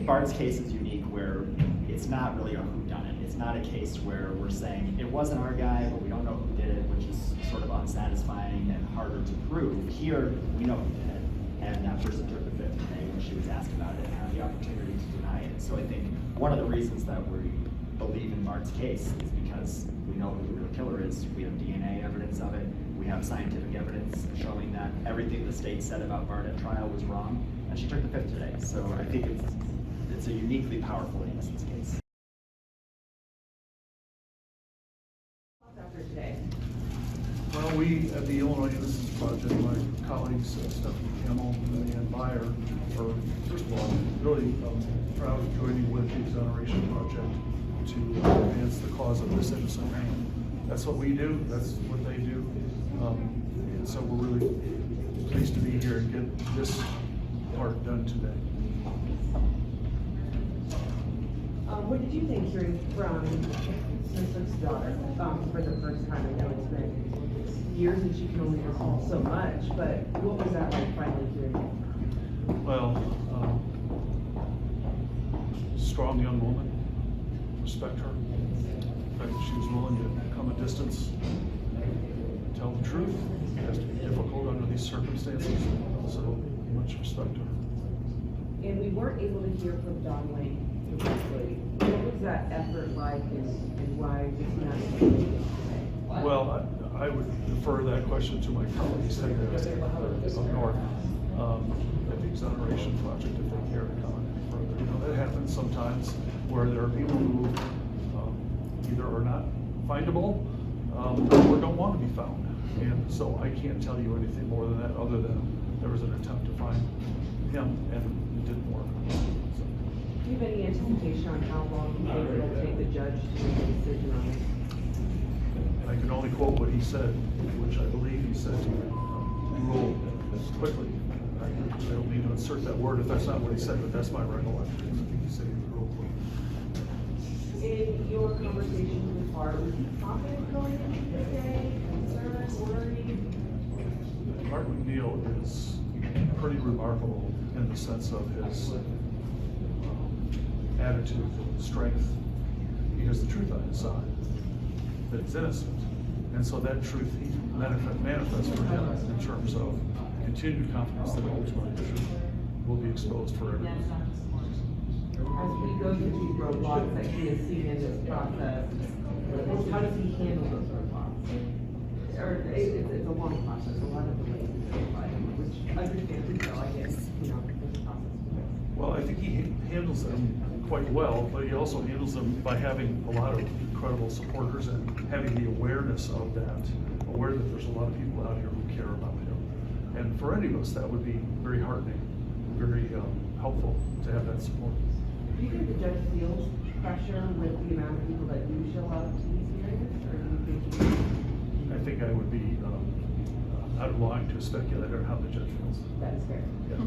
think Bart's case is unique where it's not really a whodunit. It's not a case where we're saying it wasn't our guy, but we don't know who did it, which is sort of unsatisfying and harder to prove. Here, we know who did it, and that person took the fifth today when she was asked about it and had the opportunity to deny it. So I think one of the reasons that we believe in Bart's case is because we know who the real killer is. We have DNA evidence of it. We have scientific evidence showing that everything the state said about Bart at trial was wrong, and she took the fifth today. So I think it's a uniquely powerful innocence case. After today. Well, we at the Illinois Innocence Project, my colleagues Stephanie Campbell and Meyer, are first of all really proud of joining with the Exoneration Project to advance the cause of this innocent man. That's what we do. That's what they do. And so we're really pleased to be here and get this part done today. What did you think hearing from Mrs. daughter for the first time? I know it's been years and she can only recall so much, but what was that like finally hearing it? Well, strong young woman, respect her. In fact, she was willing to come a distance, tell the truth. It has to be difficult under these circumstances, so much respect to her. And we weren't able to hear from Don Lane directly. What was that effort like and why was he not able to today? Well, I would defer that question to my colleagues up north at the Exoneration Project if they care to comment further. You know, that happens sometimes where there are people who either are not findable or don't want to be found. And so I can't tell you anything more than that other than there was an attempt to find him and it didn't work. So. Do you have any anticipation on how long you think it'll take the judge to make a decision on it? I can only quote what he said, which I believe he said he would rule quickly. I don't mean to insert that word if that's not what he said, but that's my recollection. I think he said he would rule quickly. In your conversation with Bart, was he confident going into the day? Concerned, worried? Barton McNeil is pretty remarkable in the sense of his attitude, strength. He has the truth on his side, that he's innocent. And so that truth he manifests for him in terms of continued confidence that ultimately the truth will be exposed for everyone. As we go through these roadblocks that he has seen in this process, how does he handle those roadblocks? Or it's a long process, a lot of delays, which understandably so, I guess, you know, it's a process. Well, I think he handles them quite well, but he also handles them by having a lot of incredible supporters and having the awareness of that, aware that there's a lot of people out here who care about him. And for any of us, that would be very heartening, very helpful to have that support. Do you think the judge feels pressure with the amount of people that do show up to these hearings, or do you think I think I would be out of line to speculate on how the judge feels. that is fair? Yes.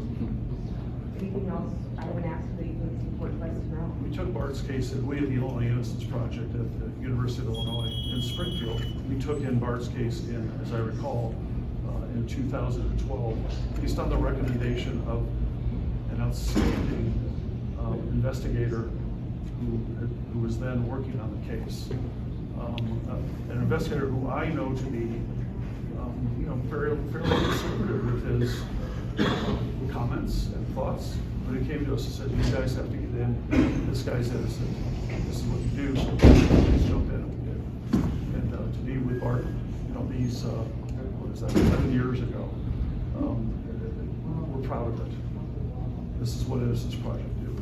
Anything else I would ask that you think is important for us to know? We took Bart's case, we at the Illinois Innocence Project at the University of Illinois in Springfield. We took in Bart's case in, as I recall, in 2012, based on the recommendation of an outstanding investigator who was then working on the case. An investigator who I know to be, fairly conservative with his comments and thoughts. But he came to us and said, "You guys have to get in. This guy's innocent. This is what you do." So please jump in. And to be with Bart, these 7 years ago, we're proud of it. This is what Innocence Project do.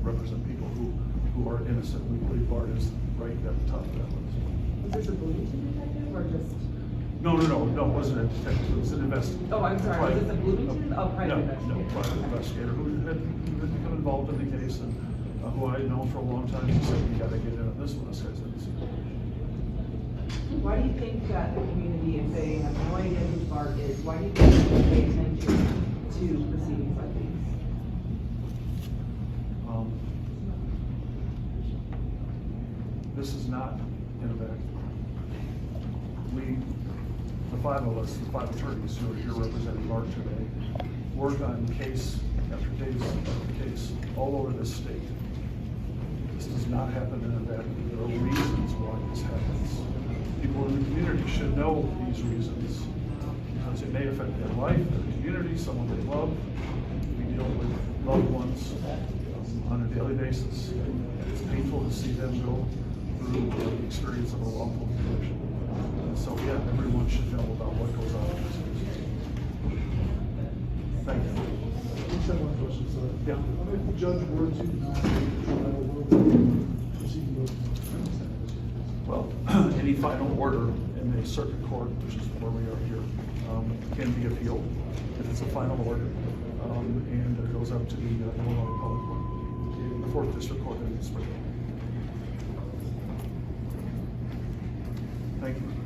Represent people who are innocent. We believe Bart is right at the top of that list. Was this a Bloomington detective or just? No, it wasn't a detective, it was an investigator. Oh, I'm sorry, was this a Bloomington? Oh, private investigator. No, private investigator who had become involved in the case and who I had known for a long time. He said, "You gotta get in on this one, this guy's innocent." Why do you think that the community, if they have no idea who Bart is, why do you think they should pay attention to proceedings like these? This is not in a vacuum. We, the five of us, the five attorneys who are here representing Bart today, work on case after days of the case all over this state. This does not happen in a vacuum. There are reasons why this happens. People in the community should know these reasons because it may affect their life, their community, someone they love. We deal with loved ones on a daily basis. It's painful to see them go through the experience of a wrongful conviction. And so, yeah, everyone should know about what goes on in this case. Thank you. Just have one question, sir. Yeah. If the judge were to not trial, what would the procedure look like? Well, any final order in the circuit court, which is where we are here, can be appealed if it's a final order, and it goes up to the Illinois Appellate Court, the 4th District Court in Springfield. Thank you.